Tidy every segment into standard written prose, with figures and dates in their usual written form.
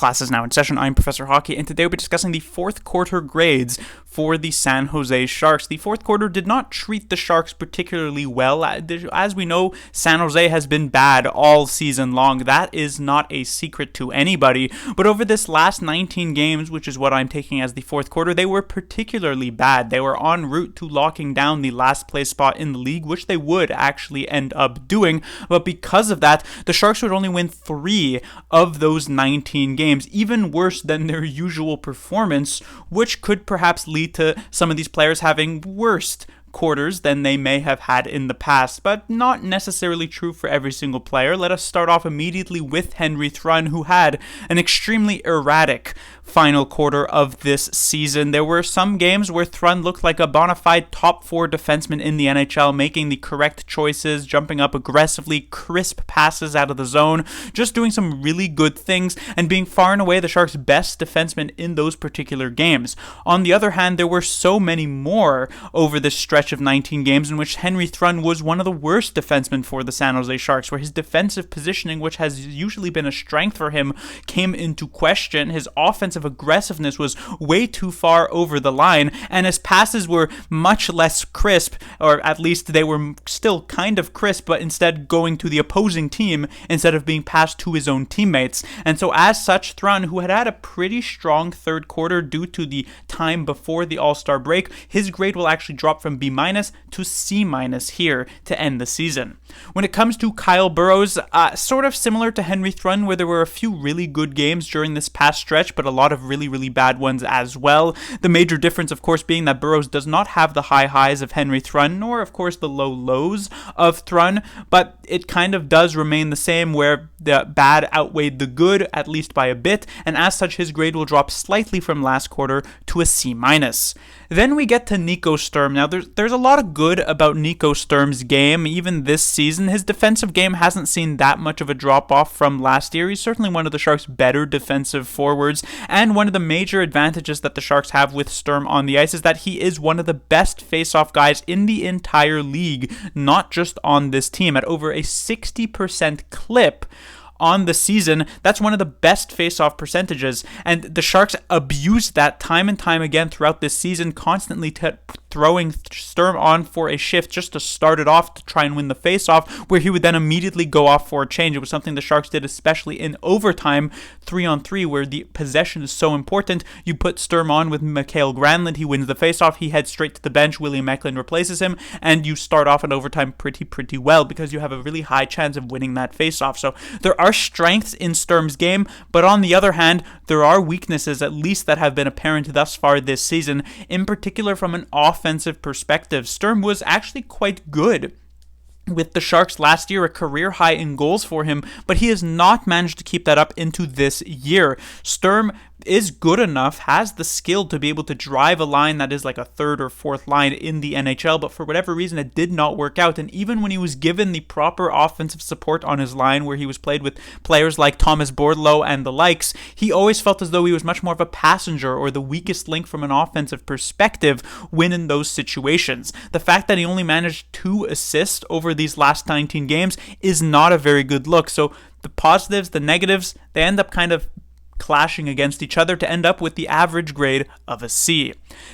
Class is now in session. I'm Professor Hockey, and today we'll be discussing the fourth quarter grades for the San Jose Sharks. The fourth quarter did not treat the Sharks particularly well. As we know, San Jose has been bad all season long. That is not a secret to anybody. But over this last 19 games, which is what I'm taking as the fourth quarter, they were particularly bad. They were en route to locking down the last place spot in the league, which they would actually end up doing. But because of that, the Sharks would only win 3 of those 19 games, even worse than their usual performance, which could perhaps lead to some of these players having worst quarters than they may have had in the past, but not necessarily true for every single player. Let us start off immediately with Henry Thrun, who had an extremely erratic final quarter of this season. There were some games where Thrun looked like a bona fide top 4 defenseman in the NHL, making the correct choices, jumping up aggressively, crisp passes out of the zone, just doing some really good things and being far and away the Sharks' best defenseman in those particular games. On the other hand, there were so many more over this stretch of 19 games in which Henry Thrun was one of the worst defensemen for the San Jose Sharks, where his defensive positioning, which has usually been a strength for him, came into question. His offensive aggressiveness was way too far over the line, and his passes were much less crisp, or at least they were still kind of crisp, but instead going to the opposing team instead of being passed to his own teammates. And so as such, Thrun, who had a pretty strong third quarter due to the time before the All-Star break, his grade will actually drop from B- to C- here to end the season. When it comes to Kyle Burroughs, sort of similar to Henry Thrun, where there were a few really good games during this past stretch, but a lot of really, really bad ones as well. The major difference, of course, being that Burroughs does not have the high highs of Henry Thrun, nor, of course, the low lows of Thrun, but it kind of does remain the same, where the bad outweighed the good, at least by a bit, and as such, his grade will drop slightly from last quarter to a C-. Then we get to Nico Sturm. Now, there's a lot of good about Nico Sturm's game, even this season. His defensive game hasn't seen that much of a drop-off from last year. He's certainly one of the Sharks' better defensive forwards, and one of the major advantages that the Sharks have with Sturm on the ice is that he is one of the best face-off guys in the entire league, not just on this team, at over a 60% clip on the season. That's one of the best face-off percentages, and the Sharks abused that time and time again throughout this season, constantly throwing Sturm on for a shift just to start it off to try and win the face-off, where he would then immediately go off for a change. It was something the Sharks did especially in overtime, 3-on-3, where the possession is so important. You put Sturm on with Mikael Granlund, he wins the face-off, he heads straight to the bench, William Eklund replaces him, and you start off in overtime pretty well, because you have a really high chance of winning that face-off. So there are strengths in Sturm's game, but on the other hand, there are weaknesses, at least that have been apparent thus far this season, in particular from an offensive perspective. Sturm was actually quite good with the Sharks last year, a career high in goals for him, but he has not managed to keep that up into this year. Sturm is good enough, has the skill to be able to drive a line that is like a third or fourth line in the NHL, but for whatever reason it did not work out. And even when he was given the proper offensive support on his line, where he was played with players like Thomas Bordeleau and the likes, he always felt as though he was much more of a passenger or the weakest link from an offensive perspective when in those situations. The fact that he only managed 2 assists over these last 19 games is not a very good look. So the positives, the negatives, they end up kind of clashing against each other to end up with the average grade of a C.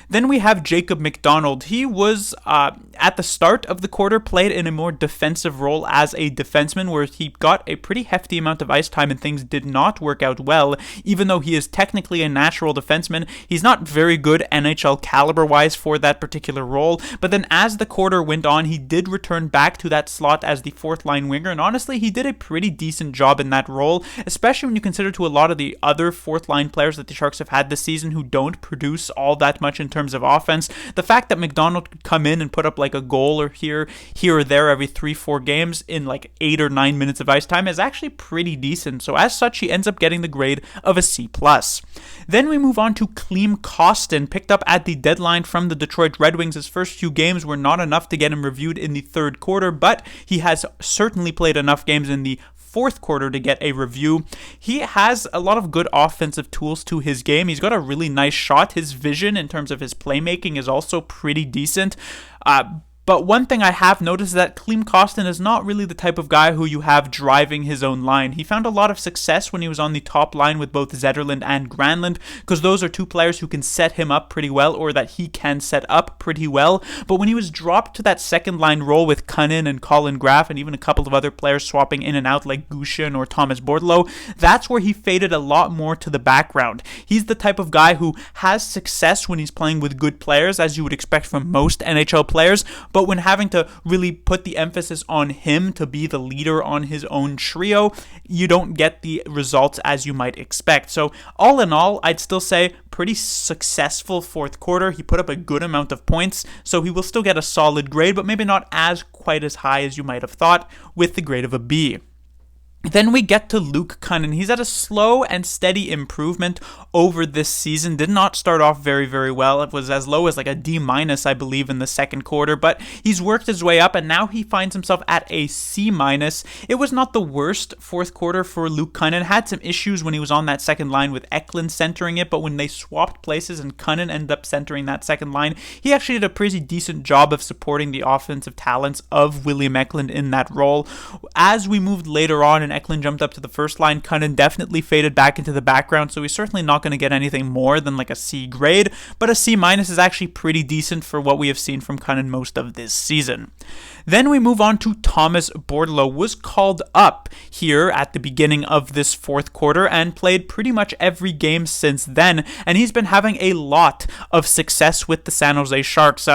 Then we have Jacob McDonald. He was, at the start of the quarter, played in a more defensive role as a defenseman, where he got a pretty hefty amount of ice time and things did not work out well. Even though he is technically a natural defenseman, he's not very good NHL caliber-wise for that particular role. But then as the quarter went on, he did return back to that slot as the fourth-line winger, and honestly, he did a pretty decent job in that role, especially when you consider to a lot of the other fourth-line players that the Sharks have had this season who don't produce all that much in terms of offense. The fact that McDonald could come in and put up like a goal or here or there every 3-4 games in like 8 or 9 minutes of ice time is actually pretty decent. So as such, he ends up getting the grade of a C+. Then we move on to Klim Kostin, picked up at the deadline from the Detroit Red Wings. His first few games were not enough to get him reviewed in the third quarter, but he has certainly played enough games in the fourth quarter to get a review. He has a lot of good offensive tools to his game. He's got a really nice shot. His vision in terms of his playmaking is also pretty decent. But one thing I have noticed is that Klim Kostin is not really the type of guy who you have driving his own line. He found a lot of success when he was on the top line with both Zetterlund and Granlund, because those are two players who can set him up pretty well, or that he can set up pretty well. But when he was dropped to that second line role with Kunin and Colin Graf, and even a couple of other players swapping in and out like Gushin or Thomas Bordeleau, that's where he faded a lot more to the background. He's the type of guy who has success when he's playing with good players, as you would expect from most NHL players, but when having to really put the emphasis on him to be the leader on his own trio, you don't get the results as you might expect. So all in all, I'd still say pretty successful fourth quarter. He put up a good amount of points, so he will still get a solid grade, but maybe not as quite as high as you might have thought, with the grade of a B. Then we get to Luke Kunin. He's at a slow and steady improvement over this season. Did not start off very well. It was as low as like a D-, I believe, in the second quarter, but he's worked his way up, and now he finds himself at a C-. It was not the worst fourth quarter for Luke Kunin. Had some issues when he was on that second line with Eklund centering it, but when they swapped places and Kunin ended up centering that second line, he actually did a pretty decent job of supporting the offensive talents of William Eklund in that role. As we moved later on and Eklund jumped up to the first line, Kunin definitely faded back into the background, so he's certainly not going to get anything more than like a C grade, but a C- is actually pretty decent for what we have seen from Kunin most of this season. Then we move on to Thomas Bordeleau. Was called up here at the beginning of this fourth quarter and played pretty much every game since then, and he's been having a lot of success with the San Jose Sharks.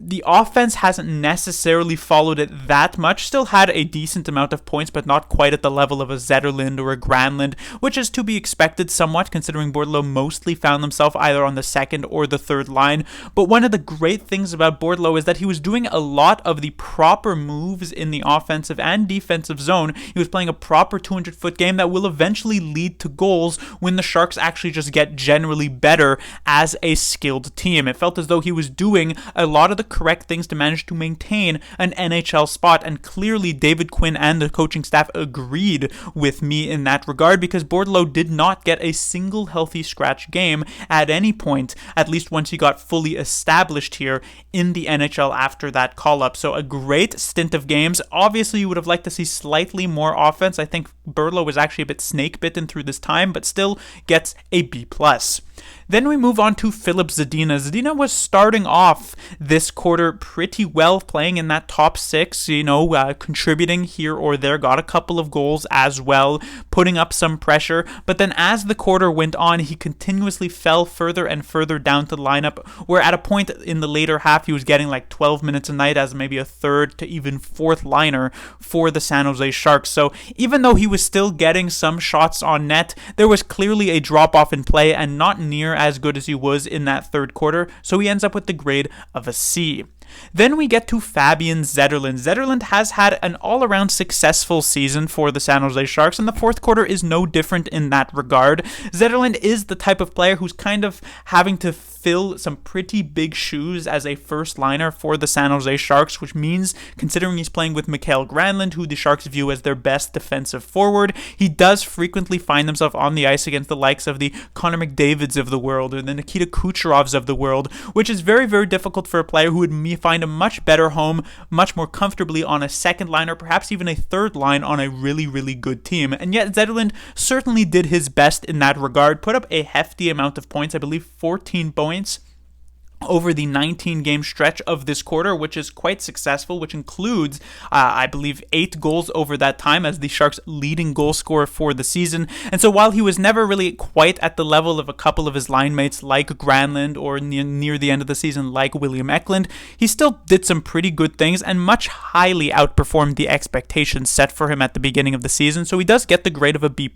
The offense hasn't necessarily followed it that much, still had a decent amount of points, but not quite at the level of a Zetterlund or a Granlund, which is to be expected somewhat, considering Bordeleau mostly found himself either on the second or the third line. But one of the great things about Bordeleau is that he was doing a lot of the proper moves in the offensive and defensive zone. He was playing a proper 200-foot game that will eventually lead to goals when the Sharks actually just get generally better as a skilled team. It felt as though he was doing a lot of the correct things to manage to maintain an NHL spot, and clearly David Quinn and the coaching staff agreed with me in that regard, because Bordeleau did not get a single healthy scratch game at any point, at least once he got fully established here in the NHL after that call-up. So a great stint of games. Obviously, you would have liked to see slightly more offense. I think Bordeleau was actually a bit snake-bitten through this time, but still gets a B+. Then we move on to Filip Zadina. Zadina was starting off this quarter pretty well, playing in that top six, contributing here or there, got a couple of goals as well, putting up some pressure. But then as the quarter went on, he continuously fell further and further down to the lineup, where at a point in the later half, he was getting like 12 minutes a night as maybe a third to even fourth liner for the San Jose Sharks. So even though he was still getting some shots on net, there was clearly a drop-off in play and not near as good as he was in that third quarter, so he ends up with the grade of a C. Then we get to Fabian Zetterlund. Zetterlund has had an all-around successful season for the San Jose Sharks, and the fourth quarter is no different in that regard. Zetterlund is the type of player who's kind of having to fill some pretty big shoes as a first liner for the San Jose Sharks, which means, considering he's playing with Mikael Granlund, who the Sharks view as their best defensive forward, he does frequently find himself on the ice against the likes of the Connor McDavids of the world or the Nikita Kucherovs of the world, which is very, very difficult for a player who would find a much better home, much more comfortably on a second line or perhaps even a third line on a really, really good team. And yet Zetterlund certainly did his best in that regard, put up a hefty amount of points, I believe 14 points over the 19-game stretch of this quarter, which is quite successful, which includes, I believe, 8 goals over that time as the Sharks' leading goal scorer for the season. And so while he was never really quite at the level of a couple of his line mates like Granlund or near the end of the season like William Eklund, he still did some pretty good things and much highly outperformed the expectations set for him at the beginning of the season. So he does get the grade of a B+,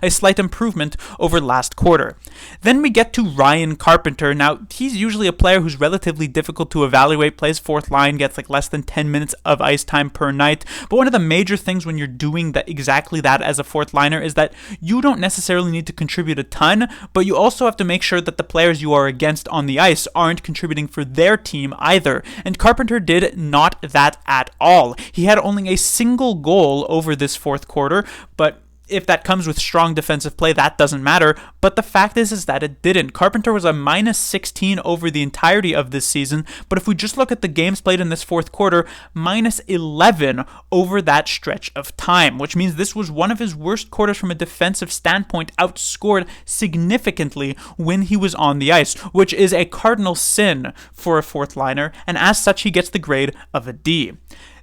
a slight improvement over last quarter. Then we get to Ryan Carpenter. Now, he's usually a player who's relatively difficult to evaluate, plays fourth line, gets like less than 10 minutes of ice time per night. But one of the major things when you're doing exactly that as a fourth liner is that you don't necessarily need to contribute a ton, but you also have to make sure that the players you are against on the ice aren't contributing for their team either. And Carpenter did not that at all. He had only a single goal over this fourth quarter, but if that comes with strong defensive play, that doesn't matter. But the fact is that it didn't. Carpenter was a minus 16 over the entirety of this season. But if we just look at the games played in this fourth quarter, minus 11 over that stretch of time, which means this was one of his worst quarters from a defensive standpoint, outscored significantly when he was on the ice, which is a cardinal sin for a fourth liner. And as such, he gets the grade of a D.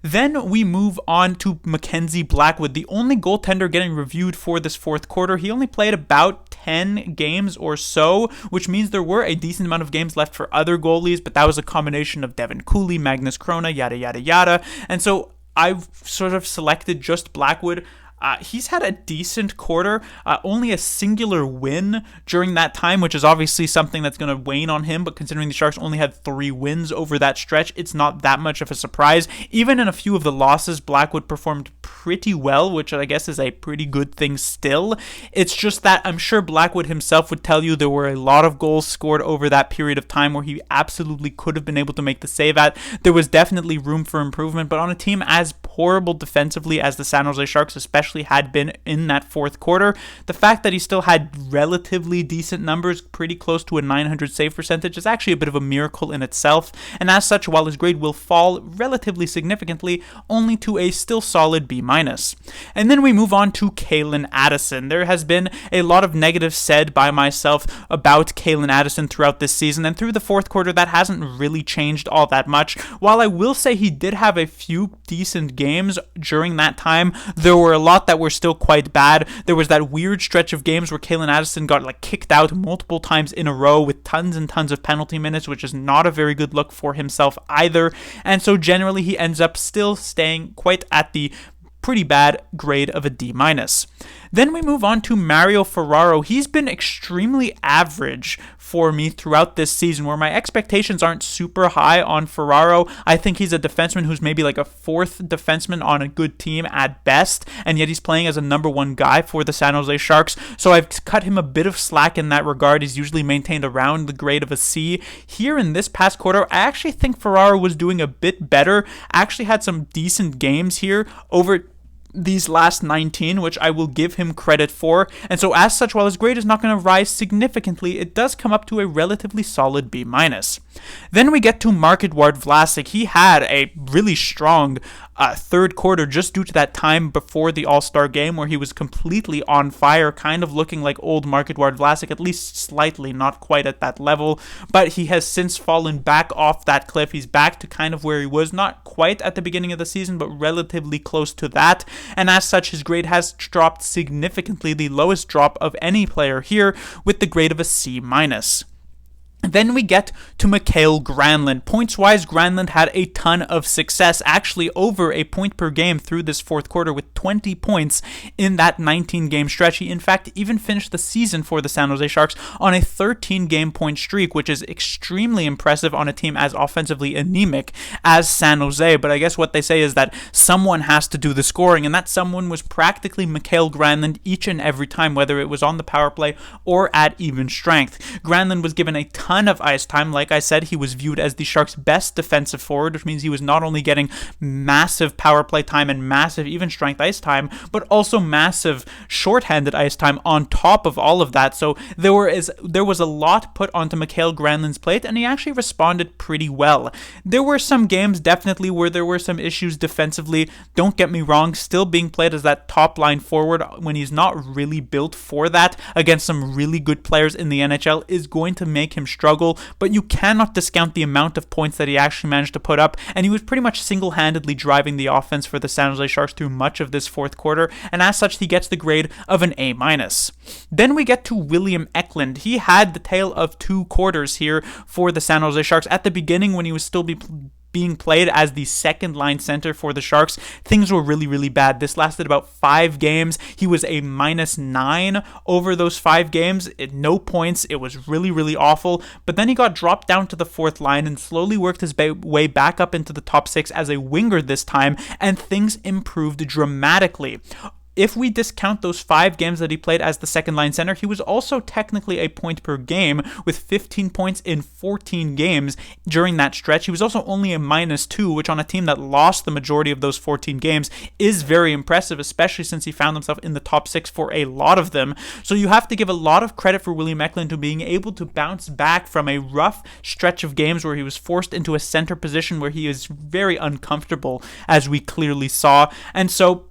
Then we move on to Mackenzie Blackwood, the only goaltender getting reviewed for this fourth quarter. He only played about 10 games or so, which means there were a decent amount of games left for other goalies, but that was a combination of Devin Cooley, Magnus Krona, yada, yada, yada. And so I've sort of selected just Blackwood. He's had a decent quarter, only a singular win during that time, which is obviously something that's going to wane on him, but considering the Sharks only had 3 wins over that stretch, it's not that much of a surprise. Even in a few of the losses, Blackwood performed pretty well, which I guess is a pretty good thing still. It's just that I'm sure Blackwood himself would tell you there were a lot of goals scored over that period of time where he absolutely could have been able to make the save at. There was definitely room for improvement, but on a team as horrible defensively as the San Jose Sharks especially had been in that fourth quarter, the fact that he still had relatively decent numbers, pretty close to a 900 save percentage, is actually a bit of a miracle in itself. And as such, while his grade will fall relatively significantly, only to a still solid B-. And then we move on to Calen Addison. There has been a lot of negative said by myself about Calen Addison throughout this season, and through the fourth quarter that hasn't really changed all that much. While I will say he did have a few decent games during that time, there were a lot that were still quite bad. There was that weird stretch of games where Calen Addison got kicked out multiple times in a row with tons and tons of penalty minutes, which is not a very good look for himself either. And so generally he ends up still staying quite at the pretty bad grade of a D-. Then we move on to Mario Ferraro. He's been extremely average for me throughout this season, where my expectations aren't super high on Ferraro. I think he's a defenseman who's maybe like a fourth defenseman on a good team at best, and yet he's playing as a number 1 guy for the San Jose Sharks, so I've cut him a bit of slack in that regard. He's usually maintained around the grade of a C. Here in this past quarter, I actually think Ferraro was doing a bit better, actually had some decent games here over these last 19, which I will give him credit for. And so as such, while his grade is not going to rise significantly, it does come up to a relatively solid B-. Then we get to Marc-Edouard Vlasic. He had a really strong third quarter just due to that time before the All-Star game where he was completely on fire, kind of looking like old Marc-Edouard Vlasic, at least slightly, not quite at that level, but he has since fallen back off that cliff. He's back to kind of where he was, not quite at the beginning of the season, but relatively close to that, and as such, his grade has dropped significantly, the lowest drop of any player here, with the grade of a C-. Then we get to Mikael Granlund. Points-wise, Granlund had a ton of success, actually over a point per game through this fourth quarter with 20 points in that 19-game stretch. He, in fact, even finished the season for the San Jose Sharks on a 13-game point streak, which is extremely impressive on a team as offensively anemic as San Jose. But I guess what they say is that someone has to do the scoring, and that someone was practically Mikael Granlund each and every time, whether it was on the power play or at even strength. Granlund was given a ton of ice time. Like I said, he was viewed as the Sharks' best defensive forward, which means he was not only getting massive power play time and massive even strength ice time, but also massive shorthanded ice time on top of all of that. So there was a lot put onto Mikael Granlund's plate, and he actually responded pretty well. There were some games definitely where there were some issues defensively. Don't get me wrong, still being played as that top line forward when he's not really built for that against some really good players in the NHL is going to make him struggle, but you cannot discount the amount of points that he actually managed to put up, and he was pretty much single-handedly driving the offense for the San Jose Sharks through much of this fourth quarter, and as such, he gets the grade of an A-. Then we get to William Eklund. He had the tale of two quarters here for the San Jose Sharks. At the beginning, when he was still being played as the second line center for the Sharks, things were really, really bad. This lasted about 5 games. He was a -9 over those 5 games. No points. It was really, really awful. But then he got dropped down to the 4th line and slowly worked his way back up into the top 6 as a winger this time, and things improved dramatically. if we discount those 5 games that he played as the second line center, he was also technically a point per game with 15 points in 14 games during that stretch. He was also only a -2, which on a team that lost the majority of those 14 games is very impressive, especially since he found himself in the top 6 for a lot of them. So you have to give a lot of credit for William Eklund to being able to bounce back from a rough stretch of games where he was forced into a center position where he is very uncomfortable, as we clearly saw. And so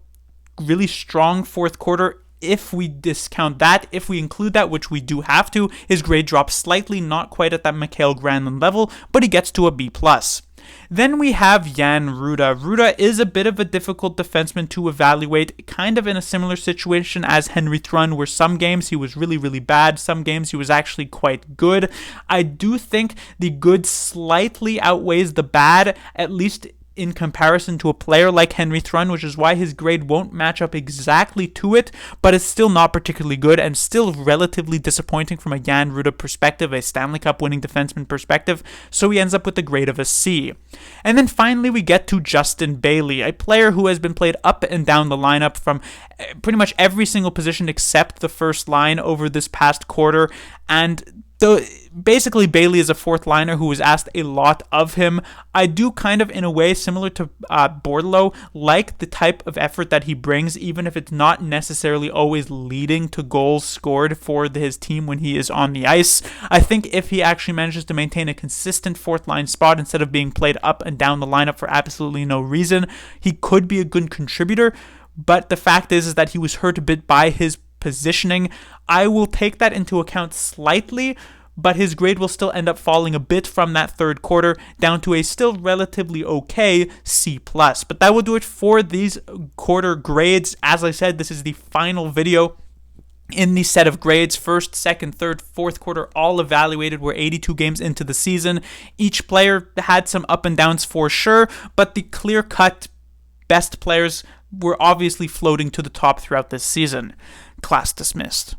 really strong fourth quarter. If we discount that, if we include that, which we do have to, his grade drops slightly, not quite at that Mikael Granlund level, but he gets to a B+. Then we have Jan Rutta. Rutta is a bit of a difficult defenseman to evaluate, kind of in a similar situation as Henry Thrun, where some games he was really, really bad, some games he was actually quite good. I do think the good slightly outweighs the bad, at least in comparison to a player like Henry Thrun, which is why his grade won't match up exactly to it, but it's still not particularly good and still relatively disappointing from a Jan Rutta perspective, a Stanley Cup winning defenseman perspective, so he ends up with the grade of a C. And then finally we get to Justin Bailey, a player who has been played up and down the lineup from pretty much every single position except the first line over this past quarter, and basically Bailey is a fourth liner who was asked a lot of him. I do kind of, in a way, similar to Bordeleau, like the type of effort that he brings, even if it's not necessarily always leading to goals scored for his team when he is on the ice. I think if he actually manages to maintain a consistent fourth line spot instead of being played up and down the lineup for absolutely no reason, he could be a good contributor. But the fact is that he was hurt a bit by his positioning. I will take that into account slightly, but his grade will still end up falling a bit from that third quarter down to a still relatively okay C+. But that will do it for these quarter grades. As I said, this is the final video in the set of grades. First, second, third, fourth quarter all evaluated. We're 82 games into the season. Each player had some up and downs for sure, but the clear-cut best players were obviously floating to the top throughout this season. Class dismissed.